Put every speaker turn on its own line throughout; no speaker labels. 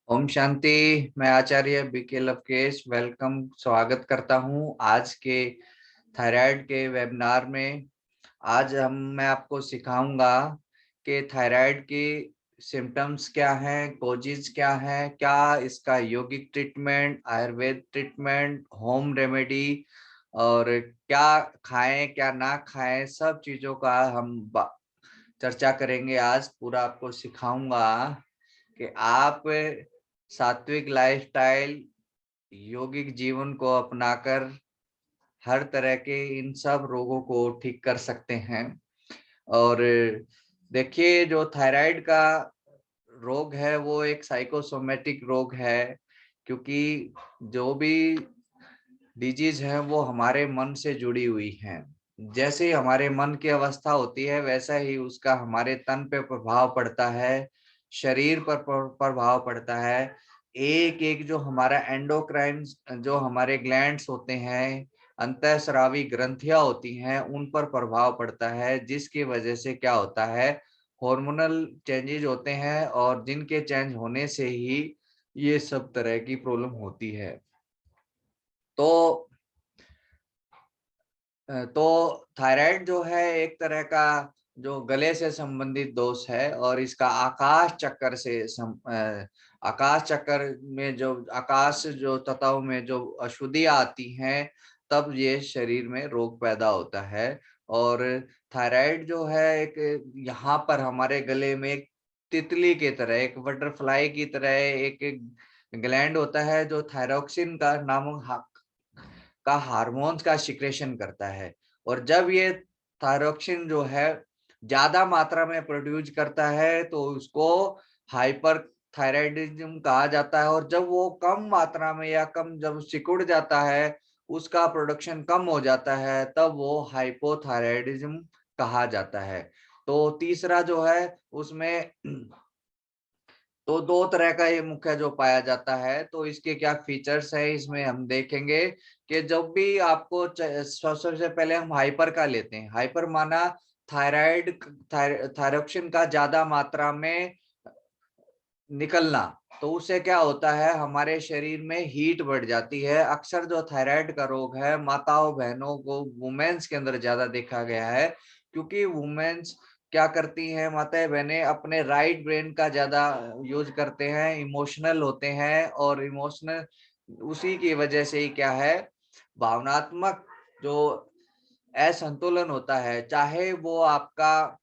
ओम शांति। मैं आचार्य BK Lavkesh welcome स्वागत करता हूं आज के थायराइड के वेबिनार में। आज मैं आपको सिखाऊंगा कि थायराइड की सिम्टम्स क्या हैं, कोजेज क्या हैं, क्या इसका यौगिक treatment, Ayurveda treatment, home remedy और क्या खाएं क्या ना खाएं, सब चीजों का हम चर्चा करेंगे। आज पूरा आपको सिखाऊंगा कि आप सात्विक लाइफस्टाइल, यौगिक जीवन को अपनाकर हर तरह के इन सब रोगों को ठीक कर सकते हैं। और देखिए, जो थायराइड का रोग है वो एक साइकोसोमेटिक रोग है, क्योंकि जो भी डिजीज है वो हमारे मन से जुड़ी हुई है। जैसे ही हमारे मन की अवस्था होती है वैसा ही उसका हमारे तन पे प्रभाव पड़ता है, शरीर पर प्रभाव पड़ता है। एक एक जो हमारा एंडोक्राइन, जो हमारे ग्लैंड्स होते हैं, अंतःस्रावी ग्रंथियां होती हैं, उन पर प्रभाव पड़ता है, जिसकी वजह से क्या होता है, हार्मोनल चेंजेस होते हैं और जिनके चेंज होने से ही ये सब तरह की प्रॉब्लम होती है। तो थायराइड जो है एक तरह का जो गले से संबंधित दोष है, और इसका आकाश चक्कर से आकाश चक्कर में जो आकाश जो तत्वों में जो अशुद्धियां आती हैं, तब ये शरीर में रोग पैदा होता है। और थायराइड जो है एक यहाँ पर हमारे गले में एक तितली की तरह, एक बटरफ्लाई की तरह एक ग्लैंड होता है जो थायरोक्सिन का नामक का हार्मोन्स का सिक्रेशन करता है। और जब ये थायरोक्सिन जो है ज्यादा मात्रा में प्रोड्यूस करता है तो उसको हाइपर थायराइडिज्म कहा जाता है। और जब वो कम मात्रा में या कम जब सिकुड़ जाता है, उसका प्रोडक्शन कम हो जाता है, तब वो हाइपोथायराइडिज्म कहा जाता है। तो तीसरा जो है उसमें तो दो तरह का ये मुख्य जो पाया जाता है। तो इसके क्या फीचर्स है इसमें हम देखेंगे कि जब भी आपको सबसे पहले हम हाइपर का लेते हैं। हाइपर माना थायराइड, थायरोक्सिन का ज्यादा मात्रा में निकलना। तो उससे क्या होता है, हमारे शरीर में हीट बढ़ जाती है। अक्सर जो थायराइड का रोग है माताओं बहनों को, वुमेन्स के अंदर ज्यादा देखा गया है, क्योंकि वुमेन्स क्या करती हैं, माताएं बहनें अपने राइट ब्रेन का ज्यादा यूज करते हैं, इमोशनल होते हैं, और इमोशनल उसी की वजह से ही क्या है, भावनात्मक जो असंतुलन होता है, चाहे वो आपका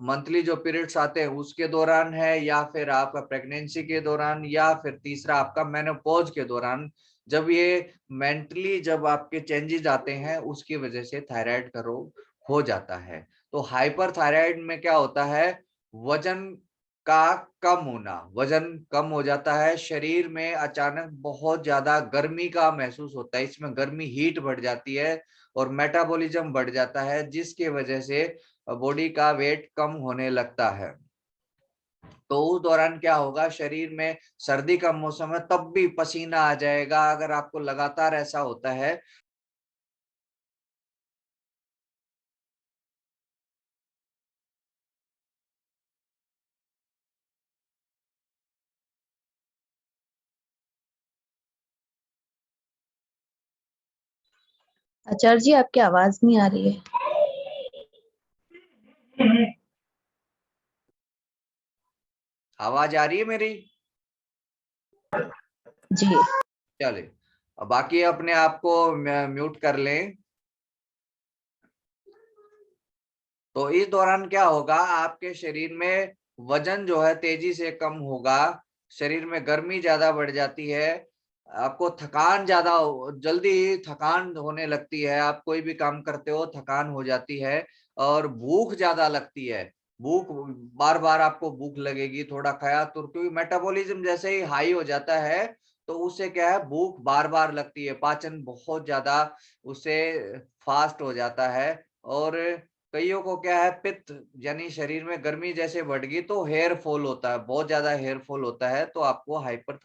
मंथली जो पीरियड्स आते हैं उसके दौरान है, या फिर आपका प्रेगनेंसी के दौरान, या फिर तीसरा आपका मेनोपॉज के दौरान, जब ये मेंटली जब आपके चेंजेस आते हैं, उसकी वजह से थायराइड का रोग हो जाता है। तो हाइपर थायराइड में क्या होता है, वजन का कम होना, वजन कम हो जाता है, शरीर में अचानक बहुत ज्यादा गर्मी का महसूस होता है, इसमें गर्मी हीट बढ़ जाती है और मेटाबॉलिज्म बढ़ जाता है, जिसकी वजह से बॉडी का वेट कम होने लगता है। तो उस दौरान क्या होगा, शरीर में सर्दी का मौसम है तब भी पसीना आ जाएगा, अगर आपको लगातार ऐसा होता है।
आचार्य जी, आपकी आवाज नहीं आ रही है।
आवाज आ रही है मेरी?
जी।
चले, अब बाकी अपने आप को म्यूट कर लें। तो इस दौरान क्या होगा, आपके शरीर में वजन जो है तेजी से कम होगा, शरीर में गर्मी ज्यादा बढ़ जाती है, आपको थकान ज्यादा, जल्दी थकान होने लगती है, आप कोई भी काम करते हो थकान हो जाती है, और भूख ज्यादा लगती है। भूख बार बार आपको भूख लगेगी, थोड़ा खाया तो, क्योंकि मेटाबॉलिज्म जैसे ही हाई हो जाता है तो उससे क्या है, भूख बार बार लगती है, पाचन बहुत ज्यादा उससे फास्ट हो जाता है। और कईयों को क्या है, पित्त यानी शरीर में गर्मी जैसे बढ़ गई तो हेयर फॉल होता है, बहुत ज्यादा हेयर फॉल होता है, तो आपको हाइपर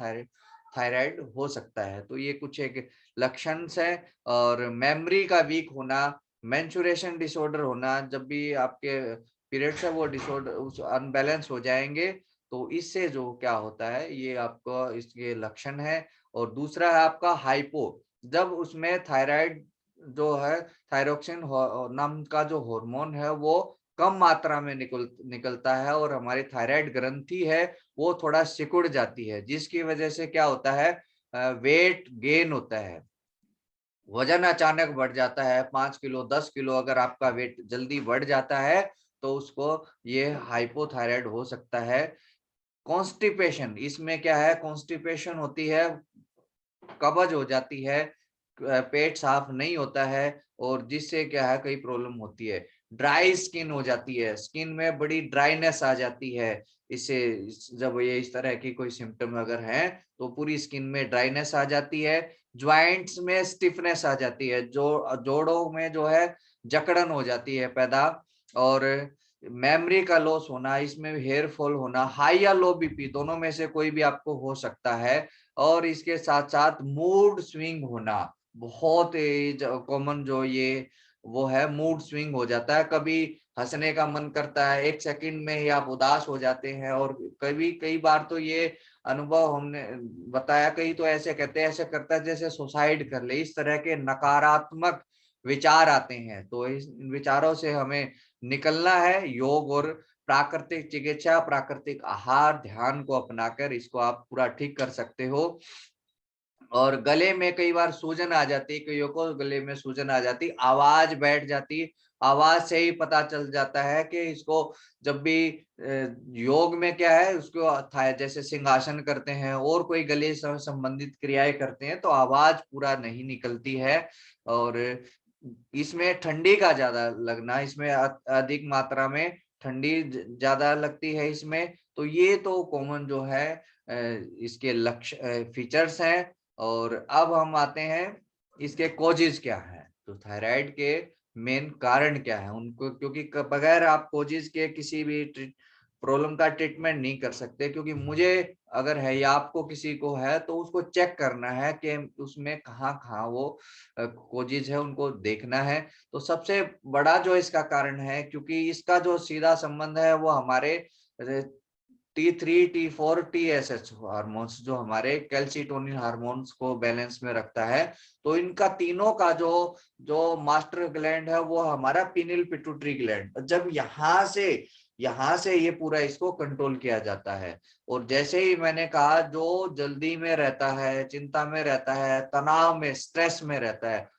थायराइड हो सकता है। तो ये कुछ एक लक्षण है। और मेमोरी का वीक होना, मेंस्ट्रुएशन डिसऑर्डर होना, जब भी आपके पीरियड्स है वो डिसऑर्डर अनबैलेंस हो जाएंगे, तो इससे जो क्या होता है, ये आपका इसके लक्षण है। और दूसरा है आपका हाइपो, जब उसमें थायराइड जो है, थायरोक्सिन नाम का जो हार्मोन है वो कम मात्रा में निकलता है और हमारी थायराइड ग्रंथि है वो थोड़ा सिकुड़ जाती है, जिसकी वजह से क्या होता है, वेट गेन होता है, वजन अचानक बढ़ जाता है। 5 किलो 10 किलो अगर आपका वेट जल्दी बढ़ जाता है तो उसको ये हाइपोथायराइड हो सकता है। कॉन्स्टिपेशन, इसमें क्या है, कॉन्स्टिपेशन होती है, कब्ज हो जाती है, पेट साफ नहीं होता है, और जिससे क्या है, कई प्रॉब्लम होती है। ड्राई स्किन हो जाती है, स्किन में बड़ी ड्राइनेस आ जाती है। इससे जब ये इस तरह की कोई सिम्टम अगर है तो पूरी स्किन में ड्राइनेस आ जाती है। ज्वाइंट्स में स्टिफनेस आ जाती है, जोड़ों में जो है जकड़न हो जाती है पैदा। और मेमोरी का लॉस होना, इसमें हेयर फॉल होना, हाई या लो बीपी दोनों में से कोई भी आपको हो सकता है। और इसके साथ साथ मूड स्विंग होना, बहुत कॉमन जो ये वो है, मूड स्विंग हो जाता है। कभी हंसने का मन करता है, 1 सेकंड में ही आप उदास हो जाते हैं। और कभी कई बार तो ये अनुभव हमने बताया, कई तो ऐसे कहते हैं, ऐसे करता है जैसे सुसाइड कर ले, इस तरह के नकारात्मक विचार आते हैं। तो इस विचारों से हमें निकलना है। योग और प्राकृतिक चिकित्सा, प्राकृतिक आहार, ध्यान को अपनाकर इसको आप पूरा ठीक कर सकते हो। और गले में कई बार सूजन आ जाती है, कईयों को गले में सूजन आ जाती, आवाज बैठ जाती, आवाज से ही पता चल जाता है कि इसको जब भी योग में क्या है, उसको जैसे सिंहासन करते हैं और कोई गले से संबंधित क्रियाएं करते हैं तो आवाज पूरा नहीं निकलती है। और इसमें ठंडी का ज्यादा लगना, इसमें अधिक मात्रा में ठंडी ज्यादा लगती है इसमें। तो ये तो कॉमन जो है इसके लक्ष्य फीचर्स हैं। और अब हम आते हैं इसके कॉजेज क्या हैं, तो थायराइड के मेन कारण क्या है उनको, क्योंकि बगैर आप कॉजेज के किसी भी प्रॉब्लम का ट्रीटमेंट नहीं कर सकते। क्योंकि मुझे अगर है या आपको किसी को है तो उसको चेक करना है कि उसमें कहाँ कहाँ वो कॉजेज है, उनको देखना है। तो सबसे बड़ा जो इसका कारण है, क्योंकि इसका जो सीधा संबंध है वो हमारे T3 T4 TSH हार्मोन्स, जो हमारे कैल्सिटोनिन हार्मोन्स को बैलेंस में रखता है। तो इनका तीनों का जो जो मास्टर ग्लैंड है वो हमारा पीनियल पिट्यूटरी ग्लैंड, जब यहाँ से ये पूरा इसको कंट्रोल किया जाता है। और जैसे ही मैंने कहा, जो जल्दी में रहता है, चिंता में रहता है, तनाव में, स्ट्रेस में रहता है,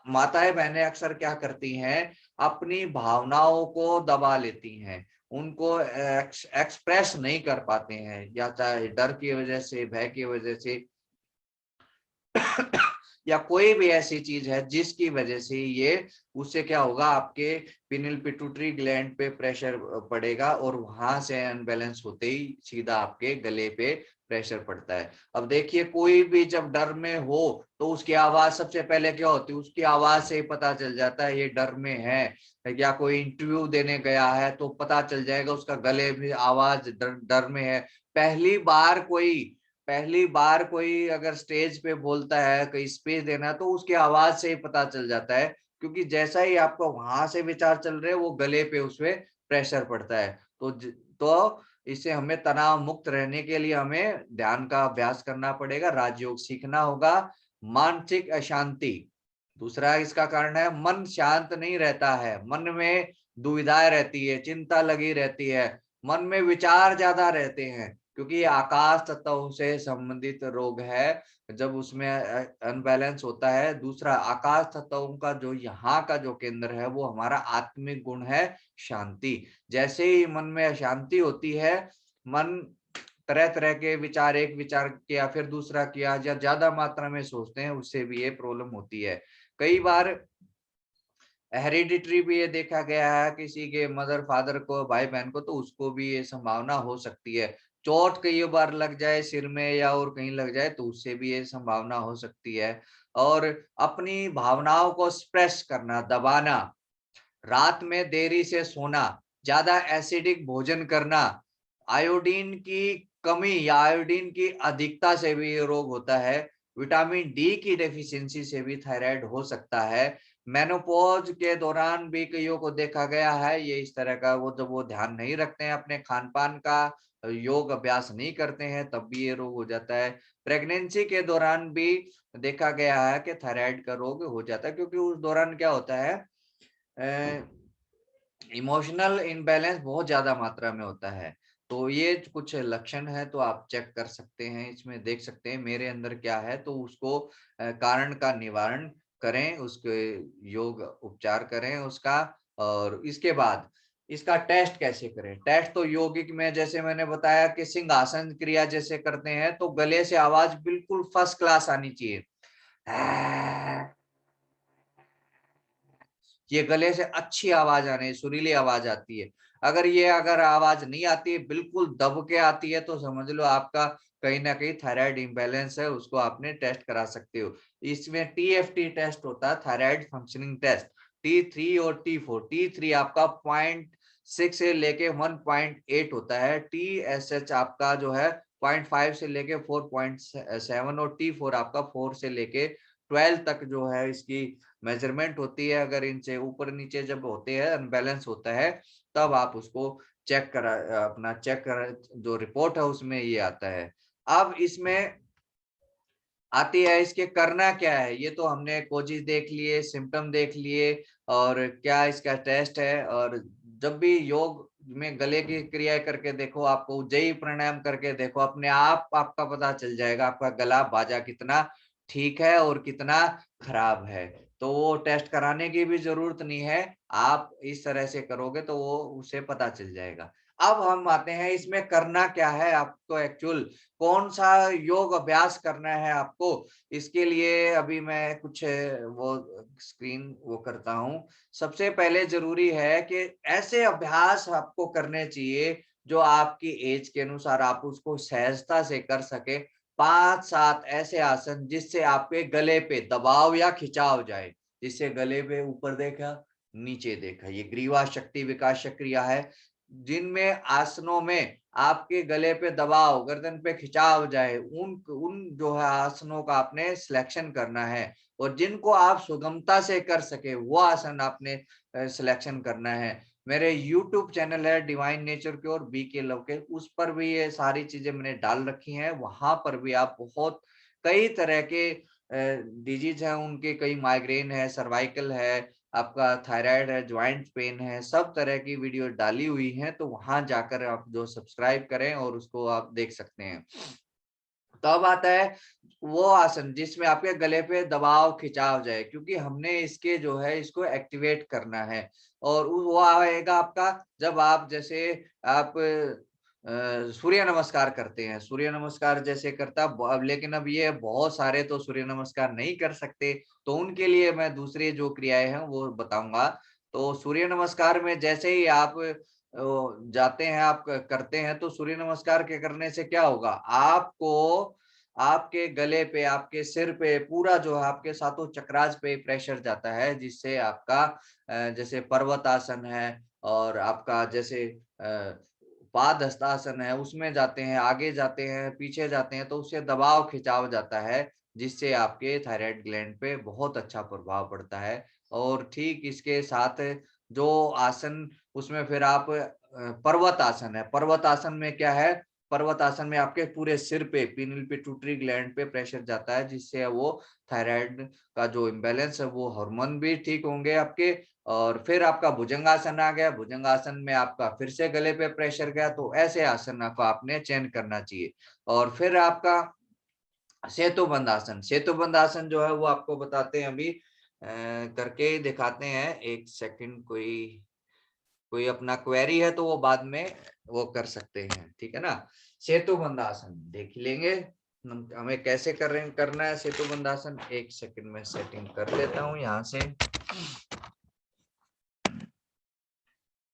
माताएं बहनें अक्सर क्या करती हैं, अपनी भावनाओं को दबा लेती हैं, उनको एक्सप्रेस नहीं कर पाते हैं, या चाहे डर की वजह से, भय की वजह से या कोई भी ऐसी चीज है जिसकी वजह से ये, उससे क्या होगा, आपके पिनियल पिट्यूटरी ग्लैंड पे प्रेशर पड़ेगा और वहां से अनबैलेंस होते ही सीधा आपके गले पे प्रेशर पड़ता है। अब देखिए, कोई भी जब डर में हो तो उसकी आवाज सबसे पहले क्या होती है, उसकी आवाज से ही पता चल जाता है ये डर में है। या कोई इंटरव्यू देने गया है तो पता चल जाएगा उसका गले में आवाज डर में है। पहली बार कोई अगर स्टेज पे बोलता है, कहीं स्पीच देना है, तो उसकी आवाज से ही पता चल जाता है। क्योंकि जैसा ही आपको वहां से विचार चल रहे हैं वो गले पे उसमें प्रेशर पड़ता है। तो इससे हमें तनाव मुक्त रहने के लिए हमें ध्यान का अभ्यास करना पड़ेगा, राजयोग सीखना होगा। मानसिक अशांति दूसरा इसका कारण है, मन शांत नहीं रहता है, मन में दुविधाएं रहती है, चिंता लगी रहती है, मन में विचार ज्यादा रहते हैं, क्योंकि ये आकाश तत्व से संबंधित रोग है। जब उसमें अनबैलेंस होता है। दूसरा, आकाश तत्वों का जो यहाँ का जो केंद्र है वो हमारा आत्मिक गुण है शांति। जैसे ही मन में अशांति होती है, मन तरह तरह के विचार, एक विचार किया फिर दूसरा किया, या ज्यादा मात्रा में सोचते हैं, उससे भी ये प्रॉब्लम होती है। कई बार हेरिडिटरी भी ये देखा गया है, किसी के मदर फादर को, भाई बहन को, तो उसको भी ये संभावना हो सकती है। चोट कई बार लग जाए सिर में या और कहीं लग जाए तो उससे भी ये संभावना हो सकती है। और अपनी भावनाओं को स्प्रेस करना, दबाना, रात में देरी से सोना, ज्यादा एसिडिक भोजन करना, आयोडीन की कमी या आयोडीन की अधिकता से भी ये रोग होता है। विटामिन डी की डेफिशिएंसी से भी थायराइड हो सकता है। मेनोपॉज के दौरान भी कईयों को देखा गया है ये इस तरह का, वो जब वो ध्यान नहीं रखते हैं अपने खान पान का, योग अभ्यास नहीं करते हैं, तब भी ये रोग हो जाता है। प्रेगनेंसी के दौरान भी देखा गया है कि थायराइड का रोग हो जाता है, क्योंकि उस दौरान क्या होता है, इमोशनल इम्बैलेंस बहुत ज्यादा मात्रा में होता है। तो ये कुछ लक्षण है, तो आप चेक कर सकते हैं, इसमें देख सकते हैं मेरे अंदर क्या है, तो उसको कारण का निवारण करें, उसके योग उपचार करें उसका। और इसके बाद इसका टेस्ट कैसे करें? टेस्ट तो यौगिक में जैसे मैंने बताया कि सिंहासन क्रिया जैसे करते हैं, तो गले से आवाज बिल्कुल फर्स्ट क्लास आनी चाहिए। ये गले से अच्छी आवाज आने, सुरीली आवाज आती है। अगर आवाज नहीं आती है, बिल्कुल दब के आती है, तो समझ लो आपका कहीं ना कहीं थायराइड इम्बैलेंस है, उसको आपने टेस्ट करा सकते हो। इसमें टीएफटी टेस्ट होता है, थायराइड फंक्शनिंग टेस्ट। T3 और T4। T3 आपका 0.6 से लेके 1.8 होता है। TSH आपका जो है 0.5 से लेके 4.7, और T4 आपका 4 से लेके 12 तक जो है इसकी मेजरमेंट होती है। अगर इनसे ऊपर नीचे जब होते हैं, अनबैलेंस होता है, तब आप उसको चेक करा, जो रिपोर्ट है उसमें ये आता है। अब इसमें आती है इसके करना क्या है, ये तो हमने कोजिस देख लिए, सिम्टम देख लिए, और क्या इसका टेस्ट है। और जब भी योग में गले की क्रियाएं करके देखो, आपको उज्जयी प्राणायाम करके देखो, अपने आप आपका पता चल जाएगा आपका गला बाजा कितना ठीक है और कितना खराब है। तो वो टेस्ट कराने की भी जरूरत नहीं है, आप इस तरह से करोगे तो वो उसे पता चल जाएगा। अब हम आते हैं इसमें करना क्या है आपको, एक्चुअल कौन सा योग अभ्यास करना है आपको। इसके लिए अभी मैं कुछ वो स्क्रीन वो करता हूँ। सबसे पहले जरूरी है कि ऐसे अभ्यास आपको करने चाहिए जो आपकी एज के अनुसार आप उसको सहजता से कर सके। 5-7 ऐसे आसन जिससे आपके गले पे दबाव या खिंचाव जाए, जिससे गले पे ऊपर देखा नीचे देखा, ये ग्रीवा शक्ति विकास क्रिया है। जिनमें आसनों में आपके गले पे दबाव, गर्दन पे खिंचाव जाए, उन उन जो है आसनों का आपने सिलेक्शन करना है। और जिनको आप सुगमता से कर सके वो आसन आपने सिलेक्शन करना है। मेरे YouTube चैनल है डिवाइन नेचर के और बी के लव के, उस पर भी ये सारी चीजें मैंने डाल रखी हैं। वहां पर भी आप बहुत कई तरह के डिजीज हैं उनके, कई माइग्रेन है, सर्वाइकल है, आपका थायराइड है, ज्वाइंट पेन है, सब तरह की वीडियो डाली हुई है। तो वहां जाकर आप जो सब्सक्राइब करें और उसको आप देख सकते हैं। तो अब आता है वो आसन जिसमें आपके गले पे दबाव खिंचाव जाए, क्योंकि हमने इसके जो है इसको एक्टिवेट करना है। और वो आएगा आपका जब आप जैसे आप सूर्य नमस्कार करते हैं, सूर्य नमस्कार जैसे करता अब, लेकिन अब ये बहुत सारे तो सूर्य नमस्कार नहीं कर सकते, तो उनके लिए मैं दूसरी जो क्रियाएं हैं वो बताऊंगा। तो सूर्य नमस्कार में जैसे ही आप जाते हैं, आप करते हैं, तो सूर्य नमस्कार के करने से क्या होगा, आपको आपके गले पे, आपके सिर पे, पूरा जो है आपके सातों चक्रास पे प्रेशर जाता है, जिससे आपका जैसे पर्वत आसन है, और आपका जैसे पाद हस्तासन है, उसमें जाते हैं, आगे जाते हैं, पीछे जाते हैं, तो उससे दबाव खिंचाव जाता है, जिससे आपके थायराइड ग्लैंड पे बहुत अच्छा प्रभाव पड़ता है। और ठीक इसके साथ जो आसन, उसमें फिर आप पर्वत आसन है। पर्वत आसन में क्या है, पर्वत आसन में आपके पूरे सिर पे पीनियल पिट्यूटरी ग्लैंड पे प्रेशर जाता है, जिससे वो थायराइड का जो इम्बैलेंस है वो हार्मोन भी ठीक होंगे आपके। और फिर आपका भुजंगासन आ गया, भुजंगासन में आपका फिर से गले पे प्रेशर गया, तो ऐसे आसन को आपने चयन करना चाहिए। और फिर आपका सेतुबंध आसन, सेतुबंध आसन जो है वो आपको बताते हैं अभी, करके दिखाते हैं। एक सेकंड, कोई कोई अपना क्वेरी है तो वो बाद में वो कर सकते हैं, ठीक है ना। सेतु बंधासन देख लेंगे हमें कैसे करना है सेतु बंधासन। एक सेकंड में सेटिंग कर लेता हूँ यहाँ से।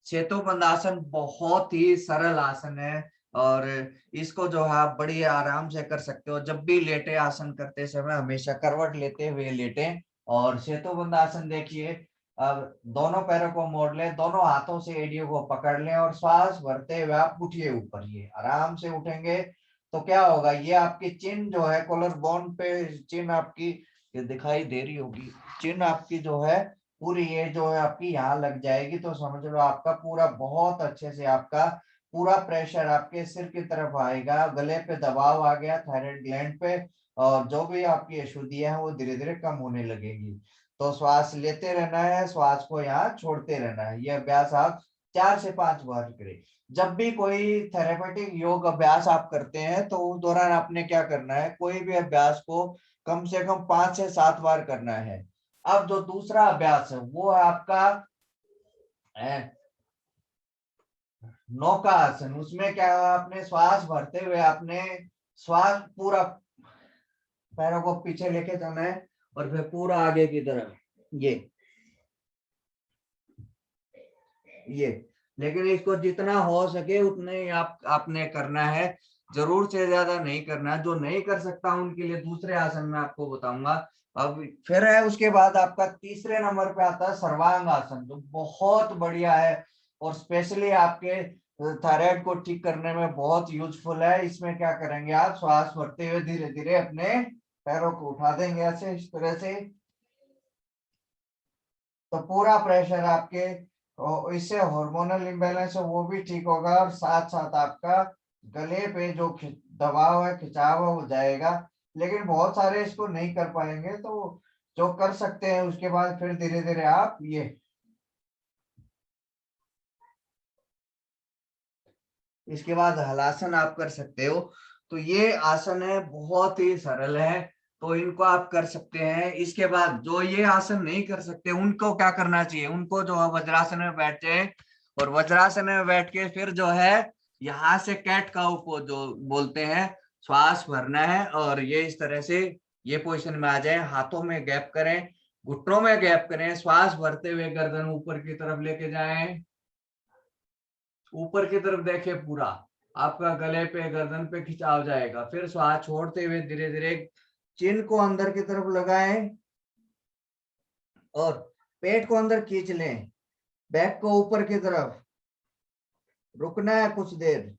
सेतु बंधासन बहुत ही सरल आसन है, और इसको जो है आप बड़ी आराम से कर सकते हो। जब भी लेटे आसन करते समय हमेशा करवट लेते हुए लेटे, और सेतु बंधासन देखिए, अब दोनों पैरों को मोड़ लें, दोनों हाथों से एड़ियों को पकड़ लें, और श्वास भरते हुए आप उठिए ऊपर, ये आराम से उठेंगे तो क्या होगा, ये आपकी चिन जो है कॉलर बोन पे, चिन आपकी ये दिखाई दे रही होगी, चिन आपकी जो है पूरी ये जो है आपकी यहाँ लग जाएगी, तो समझ लो आपका पूरा बहुत अच्छे से आपका पूरा प्रेशर आपके सिर की तरफ आएगा, गले पे दबाव आ गया थायराइड ग्लैंड पे, और जो भी आपकी अशुद्धियां हैं वो धीरे धीरे कम होने लगेगी। तो श्वास लेते रहना है, श्वास को यहाँ छोड़ते रहना है। ये अभ्यास आप 4 से 5 बार करें। जब भी कोई थेरेपेटिक योग अभ्यास आप करते हैं तो उस दौरान आपने क्या करना है, कोई भी अभ्यास को कम से कम 5 से 7 बार करना है। अब जो दूसरा अभ्यास है वो है आपका नौका आसन। उसमें क्या है, आपने श्वास भरते हुए आपने श्वास पूरा पैरों को पीछे लेके जाना है और फिर पूरा आगे की तरफ ये लेकिन इसको जितना हो सके उतने ही आपने करना है, जरूर से ज्यादा नहीं करना। जो नहीं कर सकता उनके लिए दूसरे आसन में आपको बताऊंगा। अब फिर है उसके बाद आपका तीसरे नंबर पे आता है सर्वांग आसन, जो बहुत बढ़िया है और स्पेशली आपके थायराइड को ठीक करने में बहुत यूजफुल है। इसमें क्या करेंगे, आप श्वास भरते हुए धीरे धीरे अपने पैरों को उठा देंगे ऐसे, इस तरह से, तो पूरा प्रेशर आपके, और इससे हार्मोनल इम्बैलेंस है वो भी ठीक होगा, और साथ साथ आपका गले पे जो दबाव है, खिंचाव है, वो जाएगा। लेकिन बहुत सारे इसको नहीं कर पाएंगे, तो जो कर सकते हैं उसके बाद फिर धीरे धीरे आप ये इसके बाद हलासन आप कर सकते हो। तो ये आसन है, बहुत ही सरल है, तो इनको आप कर सकते हैं। इसके बाद जो ये आसन नहीं कर सकते उनको क्या करना चाहिए, उनको जो है वज्रासन में बैठ जाए, और वज्रासन में बैठ के फिर जो है यहाँ से कैट काउ को जो बोलते हैं, श्वास भरना है और ये इस तरह से ये पोजीशन में आ जाए, हाथों में गैप करें, घुटनों में गैप करें, श्वास भरते हुए गर्दन ऊपर की तरफ लेके जाएं, ऊपर की तरफ देखे, पूरा आपका गले पे गर्दन पे खिंचाव जाएगा। फिर श्वास छोड़ते हुए धीरे धीरे चिन को अंदर की तरफ लगाएं और पेट को अंदर खींच लें, बैक को ऊपर की तरफ, रुकना है कुछ देर,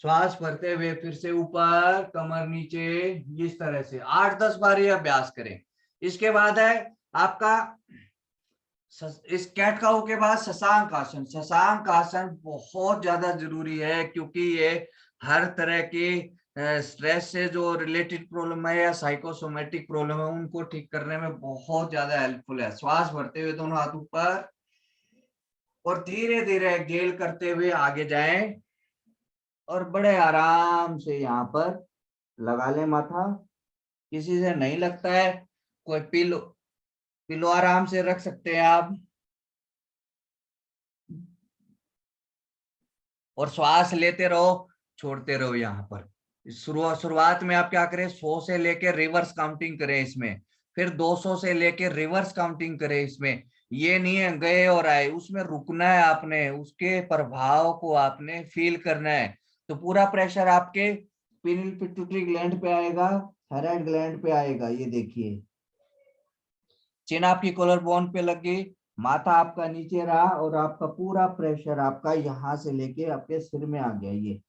श्वास भरते हुए फिर से ऊपर, कमर नीचे, इस तरह से 8-10 बार ये अभ्यास करें। इसके बाद है आपका इस कैट काउ के बाद शशांक आसन। शशांक आसन बहुत ज्यादा जरूरी है, क्योंकि ये हर तरह के स्ट्रेस से जो रिलेटेड प्रॉब्लम है या साइकोसोमेटिक प्रॉब्लम है उनको ठीक करने में बहुत ज्यादा हेल्पफुल है। श्वास भरते हुए दोनों हाथ ऊपर और धीरे धीरे एक्सहेल करते हुए आगे जाएं और बड़े आराम से यहाँ पर लगा लें माथा। किसी से नहीं लगता है, कोई पिलो पिलो आराम से रख सकते हैं आप, और श्वास लेते रहो, छोड़ते रहो। यहाँ पर शुरुआत में आप क्या करें, 100 से लेकर रिवर्स काउंटिंग करें इसमें, फिर 200 से लेकर रिवर्स काउंटिंग करें इसमें। ये नहीं है गए और आए, उसमें रुकना है आपने, उसके प्रभाव को आपने फील करना है। तो पूरा प्रेशर आपके पिनियल पिट्यूटरी ग्लैंड पे आएगा, थायराइड ग्लैंड पे आएगा। ये देखिए, चिन आपकी कॉलर बोन पे लग गई, माथा आपका नीचे रहा और आपका पूरा प्रेशर आपका यहां से लेके आपके सिर में आ गया। ये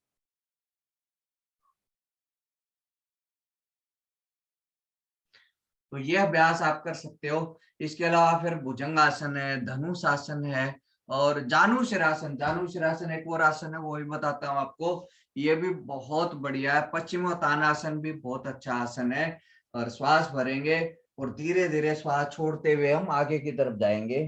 तो ये अभ्यास आप कर सकते हो। इसके अलावा फिर भुजंग आसन है, धनुष आसन है और जानु शिरासन। जानु शिरासन एक और आसन है, वो भी बताता हूँ आपको। ये भी बहुत बढ़िया है। पश्चिमोत्तानासन भी बहुत अच्छा आसन है। और श्वास भरेंगे और धीरे धीरे श्वास छोड़ते हुए हम आगे की तरफ जाएंगे,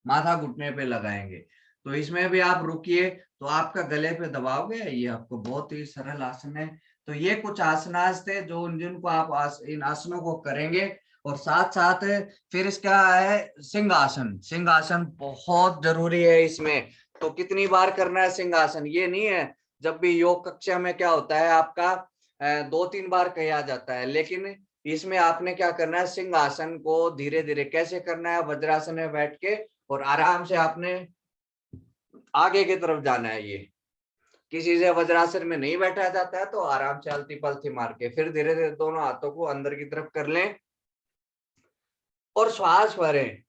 माथा घुटने पे लगाएंगे। तो इसमें भी आप रुकिए तो आपका गले पे दबाओगे, ये आपको बहुत ही सरल आसन है। तो ये कुछ आसनास थे जो जिनको आप इन आसनों को करेंगे। और साथ साथ फिर इसका है सिंहासन। सिंहासन बहुत जरूरी है इसमें। तो कितनी बार करना है सिंहासन, ये नहीं है जब भी योग कक्षा में क्या होता है आपका 2-3 बार कहा जाता है, लेकिन इसमें आपने क्या करना है, सिंहासन को धीरे धीरे कैसे करना है, वज्रासन में बैठ के और आराम से आपने आगे की तरफ जाना है। ये किसी से वज्रासन में नहीं बैठा जाता है, तो आराम से अलती पलती मार के फिर धीरे धीरे दोनों हाथों को अंदर की तरफ कर लें और श्वास भरें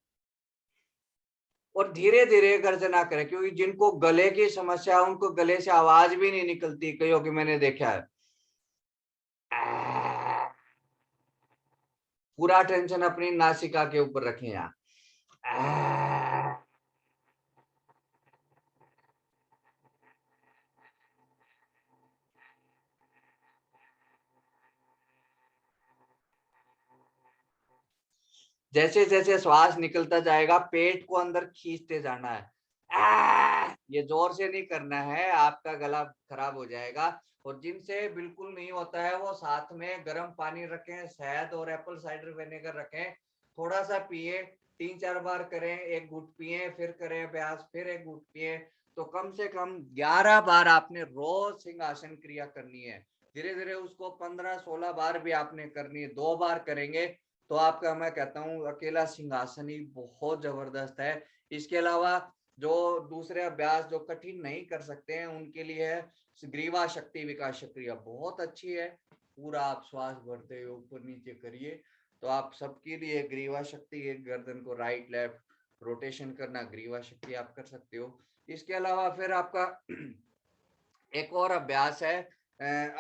और धीरे धीरे गर्जना करें। क्योंकि जिनको गले की समस्या है उनको गले से आवाज भी नहीं निकलती, कईयों की मैंने देखा है। पूरा टेंशन अपनी नासिका के ऊपर रखें यहाँ। जैसे जैसे श्वास निकलता जाएगा पेट को अंदर खींचते जाना है। ये जोर से नहीं करना है, आपका गला खराब हो जाएगा। और जिनसे बिल्कुल नहीं होता है वो साथ में गर्म पानी रखें, शहद और एप्पल साइडर विनेगर रखें, थोड़ा सा पिए, 3-4 बार करें, एक घूंट पिए, फिर करें अभ्यास, फिर एक घूंट पिए। तो कम से कम 11 बार आपने रोज सिंहासन क्रिया करनी है। धीरे धीरे उसको 15-16 बार भी आपने करनी है। 2 बार करेंगे तो आपका, मैं कहता हूँ, अकेला सिंहासन ही बहुत जबरदस्त है। इसके अलावा जो दूसरे अभ्यास जो कठिन नहीं कर सकते हैं उनके लिए है ग्रीवा शक्ति विकास क्रिया, बहुत अच्छी है। पूरा आप श्वास भरते हुए ऊपर नीचे करिए, तो आप सबके लिए ग्रीवा शक्ति, एक गर्दन को राइट लेफ्ट रोटेशन करना, ग्रीवा शक्ति आप कर सकते हो। इसके अलावा फिर आपका एक और अभ्यास है।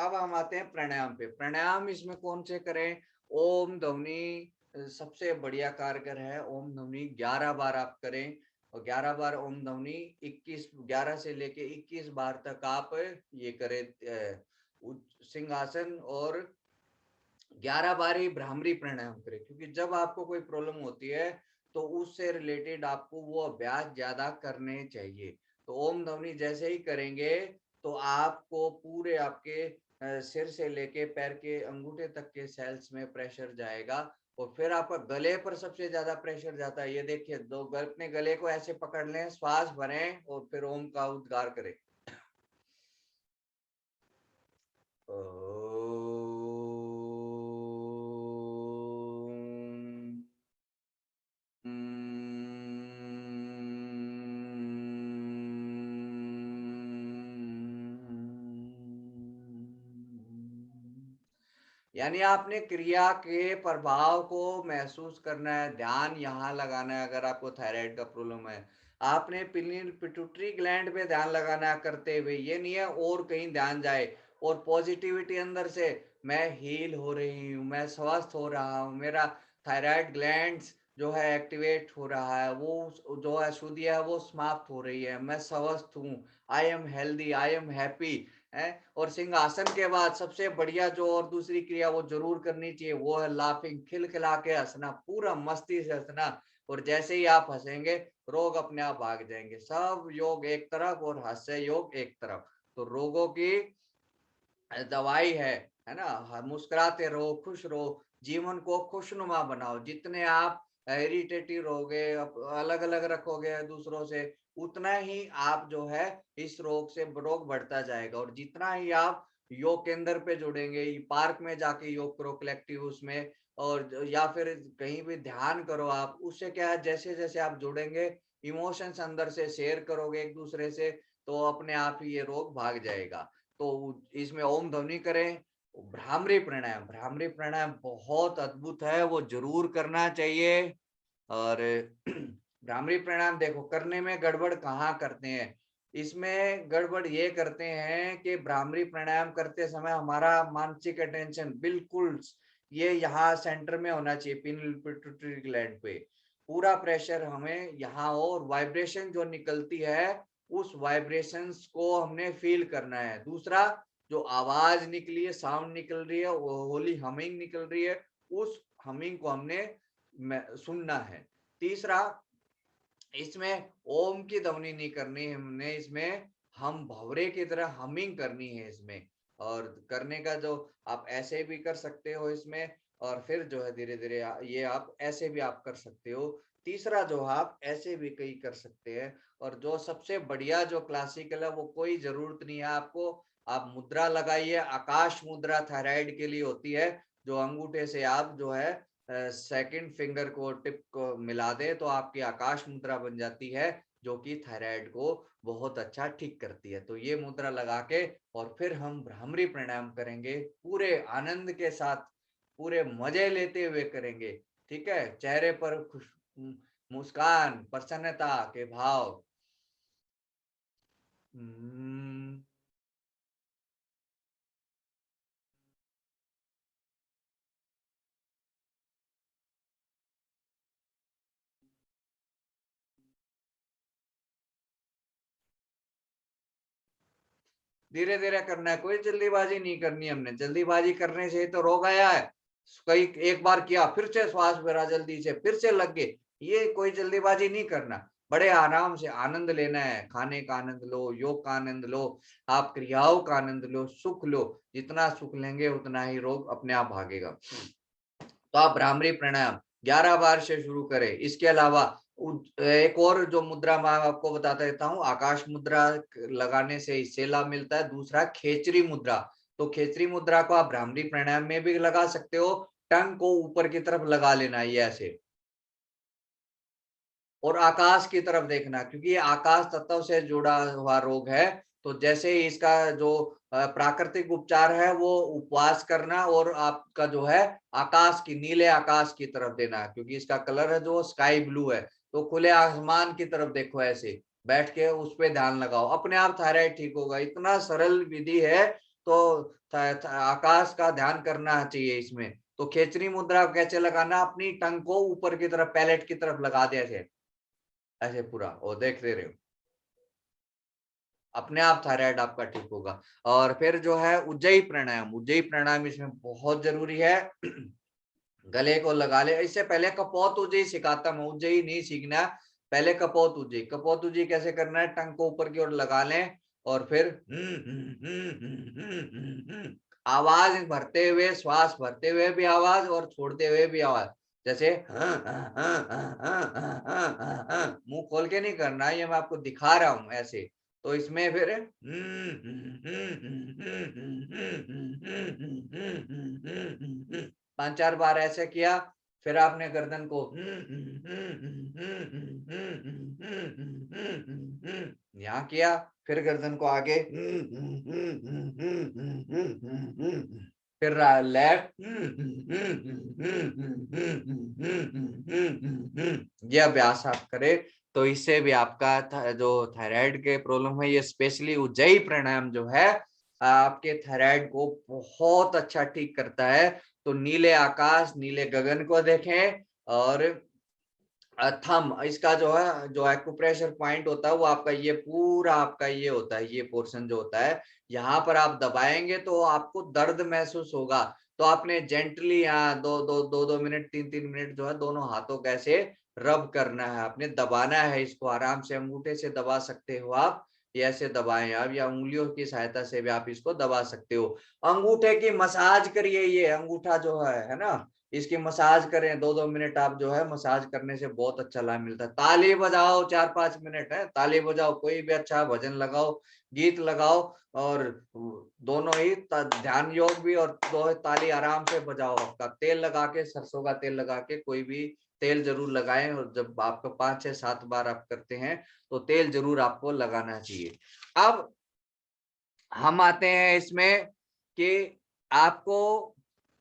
अब हम आते हैं प्राणायाम पे। प्राणायाम इसमें कौन से करें? ओम ध्वनि सबसे बढ़िया कारगर है। ओम ध्वनि 11 बार आप करें, और 11 बार ओम ध्वनि 11 से लेके 21 बार तक आप ये करें सिंहासन, और 11 बार ही भ्रामरी प्राणायाम करें, क्योंकि जब आपको कोई प्रॉब्लम होती है तो उससे रिलेटेड आपको वो अभ्यास ज्यादा करने चाहिए। तो ओम ध्वनि जैसे ही करेंगे तो आपको पूरे आपके सिर से लेके पैर के अंगूठे तक के सेल्स में प्रेशर जाएगा, और फिर आपका गले पर सबसे ज्यादा प्रेशर जाता है। ये देखिए, दो अपने गले को ऐसे पकड़ लें, श्वास भरें और फिर ओम का उद्गार करें। यानी आपने क्रिया के प्रभाव को महसूस करना है, ध्यान यहाँ लगाना है। अगर आपको थायराइड का प्रॉब्लम है, आपने पिट्यूटरी ग्लैंड पे ध्यान लगाना है करते हुए, ये नहीं है और कहीं ध्यान जाए। और पॉजिटिविटी अंदर से, मैं हील हो रही हूँ, मैं स्वस्थ हो रहा हूँ, मेरा थायराइड ग्लैंड्स जो है एक्टिवेट हो रहा है, वो जो अशुद्धियाँ है वो समाप्त हो रही है, मैं स्वस्थ हूँ, I am healthy, I am happy है। और सिंहासन के बाद सबसे बढ़िया जो और दूसरी क्रिया वो जरूर करनी चाहिए, वो है लाफिंग, खिलखिला के हंसना, पूरा मस्ती से हंसना। और जैसे ही आप हंसेंगे रोग अपने आप भाग जाएंगे। सब योग एक तरफ और हास्य योग एक तरफ। तो रोगों की दवाई है ना? मुस्कुराते रहो, खुश रहो, जीवन को खुशनुमा बनाओ। जितने आप इरिटेटिव रहोगे, अलग अलग रखोगे दूसरों से, उतना ही आप जो है इस रोग से रोग बढ़ता जाएगा। और जितना ही आप योग केंद्र पे जुड़ेंगे, पार्क में जाके योग करो कलेक्टिव उसमें, और या फिर कहीं भी ध्यान करो आप, उससे क्या है, जैसे जैसे आप जुड़ेंगे, इमोशंस अंदर से शेयर करोगे एक दूसरे से, तो अपने आप ही ये रोग भाग जाएगा। तो इसमें ओम ध्वनि करें। भ्रामरी प्राणायाम, भ्रामरी प्राणायाम बहुत अद्भुत है, वो जरूर करना चाहिए। और भ्रामरी प्राणायाम देखो, करने में गड़बड़ कहाँ करते हैं, इसमें गड़बड़ ये करते हैं कि भ्रामरी प्राणायाम करते समय हमारा मानसिक अटेंशन बिल्कुल ये यहाँ सेंटर में होना चाहिए, पिट्यूटरी ग्लैंड पे। पूरा प्रेशर हमें यहाँ हो, और वाइब्रेशन जो निकलती है उस वाइब्रेशंस को हमने फील करना है। दूसरा, जो आवाज निकली है, साउंड निकल रही है, वो होली हमिंग निकल रही है, उस हमिंग को हमने सुनना है। तीसरा, इसमें ओम की ध्वनि नहीं करनी है हमने, इसमें हम भवरे की तरह हमिंग करनी है इसमें। और करने का जो आप ऐसे भी कर सकते हो इसमें, और फिर जो है धीरे धीरे ये आप ऐसे भी आप कर सकते हो। तीसरा जो आप ऐसे भी कई कर सकते हैं। और जो सबसे बढ़िया जो क्लासिकल है, वो कोई जरूरत नहीं है आपको, आप मुद्रा लगाइए, आकाश मुद्रा थायराइड के लिए होती है, जो अंगूठे से आप जो है सेकंड फिंगर को, टिप को मिला दे तो आपकी आकाश मुद्रा बन जाती है, जो कि थायराइड को बहुत अच्छा ठीक करती है। तो ये मुद्रा लगा के और फिर हम भ्रामरी प्राणायाम करेंगे, पूरे आनंद के साथ, पूरे मजे लेते हुए करेंगे। ठीक है, चेहरे पर खुश मुस्कान, प्रसन्नता के भाव। धीरे धीरे करना है, कोई जल्दीबाजी नहीं करनी हमने। जल्दीबाजी करने से ही तो रोग आया है। कई एक बार किया, फिर से श्वास भरा जल्दी से, फिर से लग गए। ये कोई जल्दीबाजी नहीं करना, बड़े आराम से आनंद लेना है। खाने का आनंद लो, योग का आनंद लो, आप क्रियाओं का आनंद लो, सुख लो। जितना सुख लेंगे उतना ही रोग अपने आप भागेगा। तो आप भ्रामरी प्राणायाम 11 बार से शुरू करें। इसके अलावा एक और जो मुद्रा मैं आपको बताता देता हूँ, आकाश मुद्रा लगाने से इससे लाभ मिलता है। दूसरा खेचरी मुद्रा, तो खेचरी मुद्रा को आप भ्रामरी प्राणायाम में भी लगा सकते हो। टंग को ऊपर की तरफ लगा लेना है ये ऐसे, और आकाश की तरफ देखना, क्योंकि ये आकाश तत्व से जुड़ा हुआ रोग है। तो जैसे ही इसका जो प्राकृतिक उपचार है वो उपवास करना, और आपका जो है आकाश की, नीले आकाश की तरफ देना, क्योंकि इसका कलर है जो स्काई ब्लू है। तो खुले आसमान की तरफ देखो, ऐसे बैठ के उस पर ध्यान लगाओ, अपने आप थायराइड ठीक होगा। इतना सरल विधि है। तो आकाश का ध्यान करना चाहिए इसमें। तो खेचरी मुद्रा कैसे लगाना, अपनी टंग को ऊपर की तरफ, पैलेट की तरफ लगा दिया ऐसे पूरा, और देखते रहो, अपने आप थायराइड आपका ठीक होगा। और फिर जो है उज्जयी प्राणायाम, उज्जयी प्राणायाम इसमें बहुत जरूरी है। गले को लगा ले। इससे पहले कपोत उज्जयी सिखाता हूं, उज्जयी नहीं सीखना। पहले कपोत उज्जयी, कपोत उज्जयी कैसे करना है, टंग को ऊपर की ओर लगा लें, और फिर आवाज भरते हुए, श्वास भरते हुए भी आवाज और छोड़ते हुए भी आवाज। जैसे मुंह खोल के नहीं करना, ये मैं आपको दिखा रहा हूं ऐसे। तो इसमें फिर 5-4 बार ऐसे किया। फिर आपने गर्दन को यहाँ किया, फिर गर्दन को आगे, फिर लेफ्ट, ये अभ्यास आप करें। तो इससे भी आपका जो थायराइड के प्रॉब्लम है, ये स्पेशली उज्जयी प्राणायाम जो है आपके थायराइड को बहुत अच्छा ठीक करता है। तो नीले आकाश, नीले गगन को देखें, और थम, इसका जो है, जो एक्यूप्रेशर पॉइंट होता है वो आपका ये पूरा, आपका ये होता है, ये पोर्शन जो होता है, यहाँ पर आप दबाएंगे तो आपको दर्द महसूस होगा। तो आपने जेंटली यहाँ 2-2 मिनट, 3-3 मिनट जो है दोनों हाथों कैसे रब करना है, आपने दबाना है इसको। आराम से अंगूठे से दबा सकते हो आप, ये ऐसे दबाएं आप, या उंगलियों की सहायता से भी आप इसको दबा सकते हो। अंगूठे की मसाज करिए, ये अंगूठा जो है ना, इसकी मसाज करें 2-2 मिनट। आप जो है मसाज करने से बहुत अच्छा लाभ मिलता है। ताली बजाओ 4-5 मिनट है, ताली बजाओ, कोई भी अच्छा भजन लगाओ, गीत लगाओ, और दोनों ही ध्यान योग भी, और दो ताली आराम से बजाओ। आपका तेल लगा के, सरसों का तेल लगा के, कोई भी तेल जरूर लगाएं। और जब आपको 5-6-7 बार आप करते हैं तो तेल जरूर आपको लगाना चाहिए। अब हम आते हैं इसमें कि आपको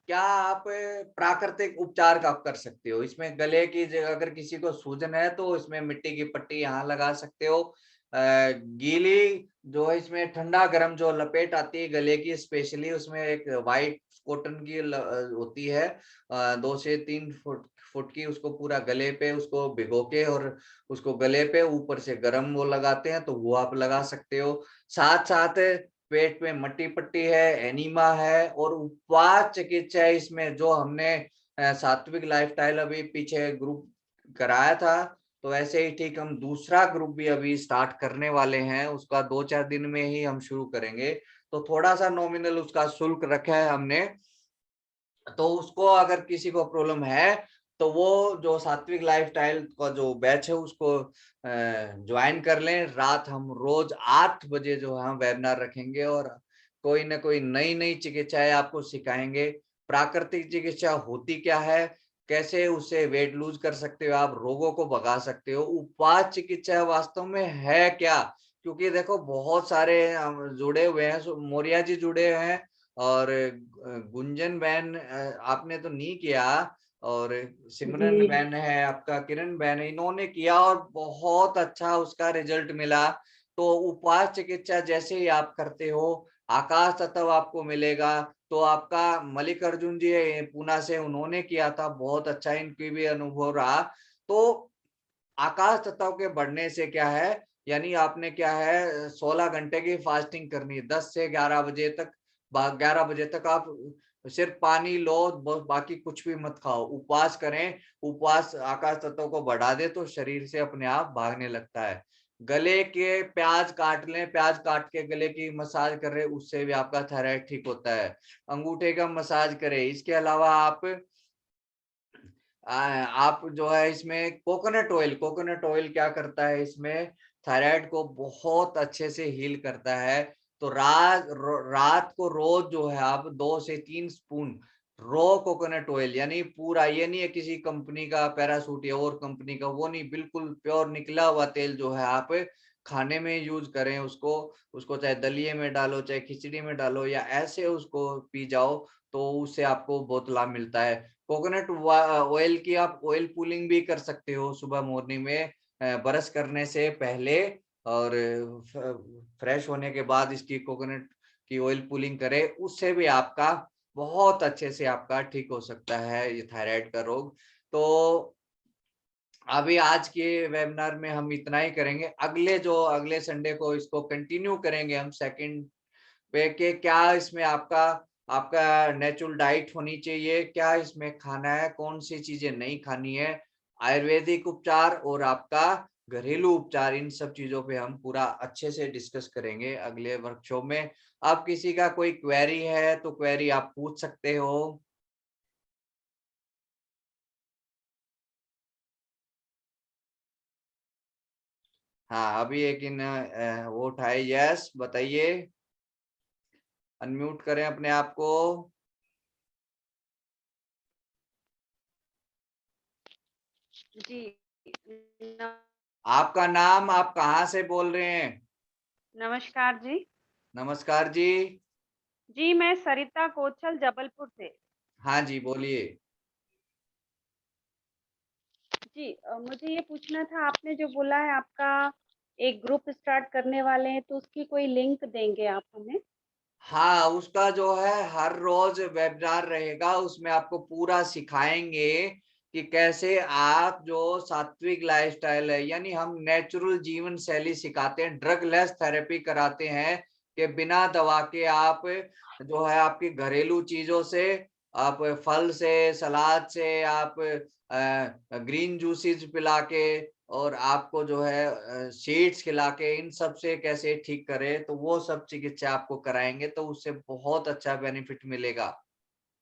क्या आप प्राकृतिक उपचार का कर सकते हो। इसमें गले की जगह अगर किसी को सूजन है तो इसमें मिट्टी की पट्टी यहाँ लगा सकते हो। गीली जो है, इसमें ठंडा गर्म जो लपेट आती है गले की, स्पेशली उसमें एक वाइट कॉटन की होती है, 2 से 3 फुट की, उसको पूरा गले पे उसको भिगो के, और उसको गले पे ऊपर से गर्म वो लगाते हैं, तो वो आप लगा सकते हो। साथ साथ पेट में मट्टी पट्टी है, एनीमा है, और उपवास चिकित्सा है इसमें, जो हमने सात्विक लाइफस्टाइल अभी पीछे ग्रुप कराया था, तो ऐसे ही ठीक हम दूसरा ग्रुप भी अभी स्टार्ट करने वाले हैं। उसका 2-4 दिन में ही हम शुरू करेंगे। तो थोड़ा सा नॉमिनल उसका शुल्क रखा है हमने। तो उसको अगर किसी को प्रॉब्लम है तो वो जो सात्विक लाइफस्टाइल का जो बैच है उसको ज्वाइन कर लें। रात हम रोज 8 बजे जो है वेबिनार रखेंगे, और कोई ना कोई नई नई चिकित्साएं आपको सिखाएंगे। प्राकृतिक चिकित्सा होती क्या है, कैसे उसे वेट लूज कर सकते हो, आप रोगों को भगा सकते हो। उपवास चिकित्सा वास्तव में है क्या, क्योंकि देखो बहुत सारे जुड़े हुए हैं, मौर्या जी जुड़े हुए हैं, और गुंजन बहन आपने तो नहीं किया, और सिमरन
जी।
बहन है आपका, किरण बहन है, इन्होंने किया और बहुत अच्छा उसका रिजल्ट मिला। तो उपवास चिकित्सा जैसे ही आप करते हो, आकाश तत्व आपको मिलेगा। तो आपका मल्लिकार्जुन जी है पूना से, उन्होंने किया था, बहुत अच्छा इनकी भी अनुभव रहा। तो आकाश तत्व के बढ़ने से क्या है, यानी आपने क्या है 16 घंटे की फास्टिंग करनी है, 10 से 11 बजे तक। 11 बजे तक आप सिर्फ पानी लो, बाकी कुछ भी मत खाओ, उपवास करें। उपवास आकाश तत्व को बढ़ा दे तो शरीर से अपने आप भागने लगता है। गले के प्याज काट लें, प्याज काट के गले की मसाज कर रहे, उससे भी आपका थायराइड ठीक होता है। अंगूठे का मसाज करें। इसके अलावा आप जो है इसमें कोकोनट ऑयल क्या करता है, इसमें थायराइड को बहुत अच्छे से हील करता है। तो रात को रोज जो है आप 2 से 3 स्पून रॉ कोकोनट ऑयल, यानी पूरा, ये नहीं है किसी कंपनी का पैरासूट या और कंपनी का, वो नहीं, बिल्कुल प्योर निकला हुआ तेल जो है आप खाने में यूज करें। उसको उसको चाहे दलिए में डालो, चाहे खिचड़ी में डालो, या ऐसे उसको पी जाओ, तो उससे आपको बहुत लाभ मिलता है। कोकोनट ऑयल की आप ऑयल पुलिंग भी कर सकते हो सुबह मॉर्निंग में, ब्रश करने से पहले, और फ्रेश होने के बाद इसकी कोकोनट की ऑयल पुलिंग करें, उससे भी आपका बहुत अच्छे से आपका ठीक हो सकता है ये थायराइड का रोग। तो अभी आज के वेबिनार में हम इतना ही करेंगे। अगले संडे को इसको कंटिन्यू करेंगे हम सेकंड पे, के क्या इसमें आपका आपका नेचुरल डाइट होनी चाहिए, क्या इसमें खाना है, कौन सी चीजें नहीं खानी है, आयुर्वेदिक उपचार और आपका घरेलू उपचार, इन सब चीजों पे हम पूरा अच्छे से डिस्कस करेंगे अगले वर्कशॉप में। अब किसी का कोई क्वेरी है तो क्वेरी आप पूछ सकते हो। हाँ, अभी एक इन वो उठाए, यस बताइए, अनम्यूट करें अपने आप को।
जी
आपका नाम, आप कहाँ से बोल रहे हैं?
नमस्कार जी।
नमस्कार जी।
जी मैं सरिता कोचल जबलपुर से।
हाँ जी, बोलिए।
जी मुझे ये पूछना था, आपने जो बोला है आपका एक ग्रुप स्टार्ट करने वाले हैं, तो उसकी कोई लिंक देंगे आप हमें?
हाँ, उसका जो है हर रोज वेबिनार रहेगा, उसमें आपको पूरा सिखाएंगे कि कैसे आप जो सात्विक लाइफस्टाइल है, यानी हम नेचुरल जीवन शैली सिखाते हैं, ड्रग लेस थेरेपी कराते हैं, कि बिना दवा के आप जो है आपकी घरेलू चीजों से, आप फल से, सलाद से, आप ग्रीन जूसेस पिला के, और आपको जो है सीड्स खिला के, इन सब से कैसे ठीक करें, तो वो सब चिकित्सा आपको कराएंगे, तो उससे बहुत अच्छा बेनिफिट मिलेगा।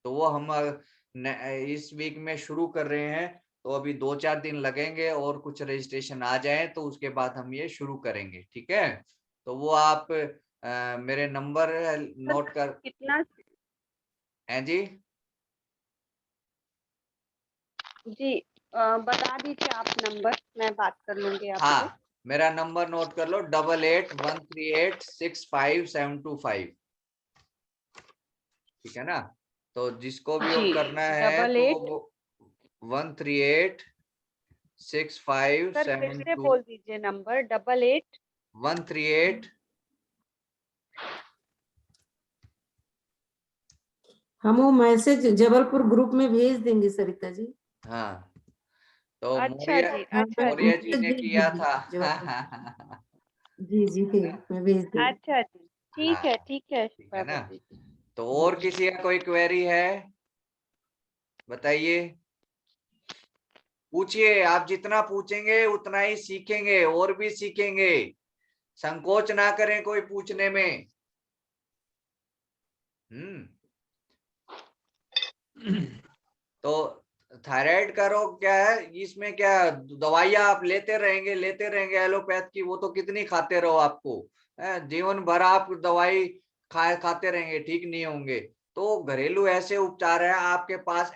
तो वो हम इस वीक में शुरू कर रहे हैं। तो अभी 2-4 दिन लगेंगे, और कुछ रजिस्ट्रेशन आ जाए तो उसके बाद हम ये शुरू करेंगे, ठीक है? तो वो आप मेरे नंबर नोट कर
कितना?
हैं जी।
जी बता दीजिए आप नंबर, मैं बात कर लूंगी आपसे।
हाँ, मेरा नंबर नोट कर लो, 8813865725। ठीक है ना? तो जिसको भी वो
जी
करना है
डबल
तो
एट
वो 1386572,
सर फिर से बोल दीजिए नंबर, 88।
138।
हम वो मैसेज जबलपुर ग्रुप में भेज देंगे सरिता जी।
हाँ, तो
अच्छा
मौर्य
जी,
हाँ,
अच्छा जी,
मौर्य जी
मैसेज
ने
भेज
किया
दीजिए
था।
जबलपुर। जी जी मैं भेज देंगे।
अच्छा जी।
हाँ,
ठीक है
ठीक है ना?
बाबर जी।
तो
जी
और किसी का कोई क्वेरी है, बताइए, पूछिए। आप जितना पूछेंगे उतना ही सीखेंगे, और भी सीखेंगे। संकोच ना करें कोई पूछने में। तो थायराइड का रोग क्या है, इसमें क्या दवाइयां आप लेते रहेंगे एलोपैथ की, वो तो कितनी खाते रहो आपको, जीवन भर आप दवाई खाते रहेंगे, ठीक नहीं होंगे। तो घरेलू ऐसे उपचार है, आपके पास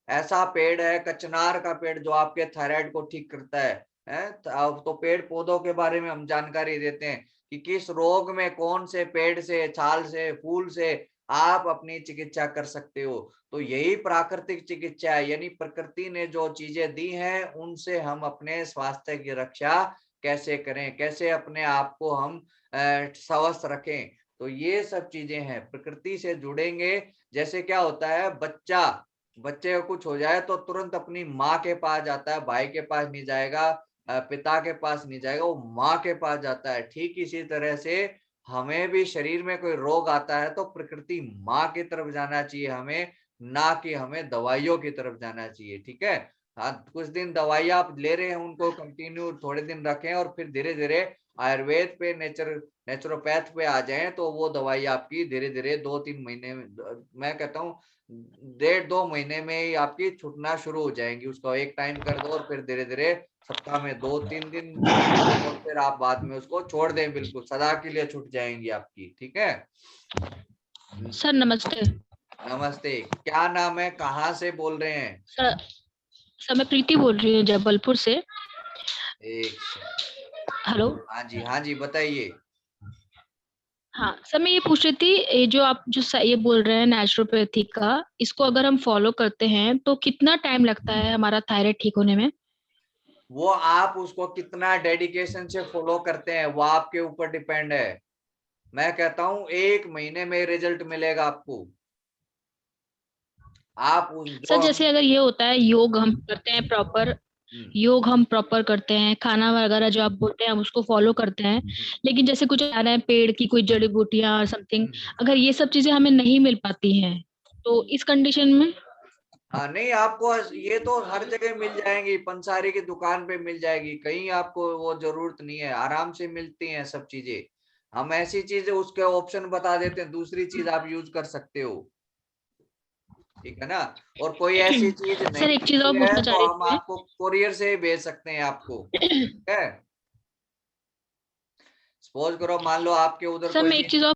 ऐसा पेड़ है, कचनार का पेड़, जो आपके थायराइड को ठीक करता है? तो पेड़ पौधों के बारे में हम जानकारी देते हैं कि किस रोग में कौन से पेड़ से, छाल से, फूल से आप अपनी चिकित्सा कर सकते हो। तो यही प्राकृतिक चिकित्सा है, यानी प्रकृति ने जो चीजें दी हैं उनसे हम अपने स्वास्थ्य की रक्षा कैसे करें, कैसे अपने आप को हम स्वस्थ रखें। तो ये सब चीजें हैं, प्रकृति से जुड़ेंगे। जैसे क्या होता है, बच्चे को कुछ हो जाए तो तुरंत अपनी माँ के पास जाता है, भाई के पास नहीं जाएगा, पिता के पास नहीं जाएगा, वो माँ के पास जाता है। ठीक इसी तरह से हमें भी शरीर में कोई रोग आता है तो प्रकृति माँ की तरफ जाना चाहिए हमें, ना कि हमें दवाइयों की तरफ जाना चाहिए। ठीक है, हाँ, कुछ दिन दवाई आप ले रहे हैं, उनको कंटिन्यू थोड़े दिन रखें और फिर धीरे धीरे आयुर्वेद पे, नेचुरोपैथ पे आ जाएं, तो वो दवाई आपकी धीरे धीरे 2-3 महीने में, मैं कहता हूँ 1.5-2 महीने में ही आपकी छूटना शुरू हो जाएंगी। उसको एक टाइम कर दो और फिर धीरे धीरे सप्ताह में 2-3 दिन, और फिर आप बाद में उसको छोड़ दें, बिल्कुल सदा के लिए छूट जाएंगी आपकी। ठीक है
सर नमस्ते।
नमस्ते, क्या नाम है, कहाँ से बोल रहे हैं?
सर मैं प्रीति बोल रही हूँ जबलपुर से।
एक
हेलो।
हाँ जी बताइए।
हाँ सर, मैं ये पूछ रही थी, ये जो आप ये बोल रहे हैं नेचुरोपैथी का, इसको अगर हम फॉलो करते हैं तो कितना टाइम लगता है हमारा थायराइड ठीक होने में?
वो आप उसको कितना डेडिकेशन से फॉलो करते हैं वो आपके ऊपर डिपेंड है। मैं कहता हूँ 1 महीने में रिजल्ट मिलेगा आपको। आप
सर जैसे अगर ये होता है योग हम करते हैं प्रॉपर, योग हम प्रॉपर करते हैं, खाना वगैरह जो आप बोलते हैं हम उसको फॉलो करते हैं, लेकिन जैसे कुछ आ रहा है पेड़ की कोई जड़ी बूटियां और समथिंग, अगर ये सब चीजें हमें नहीं मिल पाती हैं तो इस कंडीशन में?
हाँ नहीं, आपको ये तो हर जगह मिल जाएंगी, पंसारी की दुकान पे मिल जाएगी, कहीं आपको वो जरूरत नहीं है, आराम से मिलती हैं सब चीजें। हम ऐसी चीजें उसके ऑप्शन बता देते हैं, दूसरी चीज आप यूज कर सकते हो। ठीक है ना, और कोई ऐसी चीज नहीं
सर एक चीज और
मिलती है
पूछना चाह
तो
रही
हम
थी मैं।
आपको कोरियर से भेज सकते हैं आपको। ठीक है, सपोज करो मान लो आपके उधर
सर
कोई
मैं एक चीज और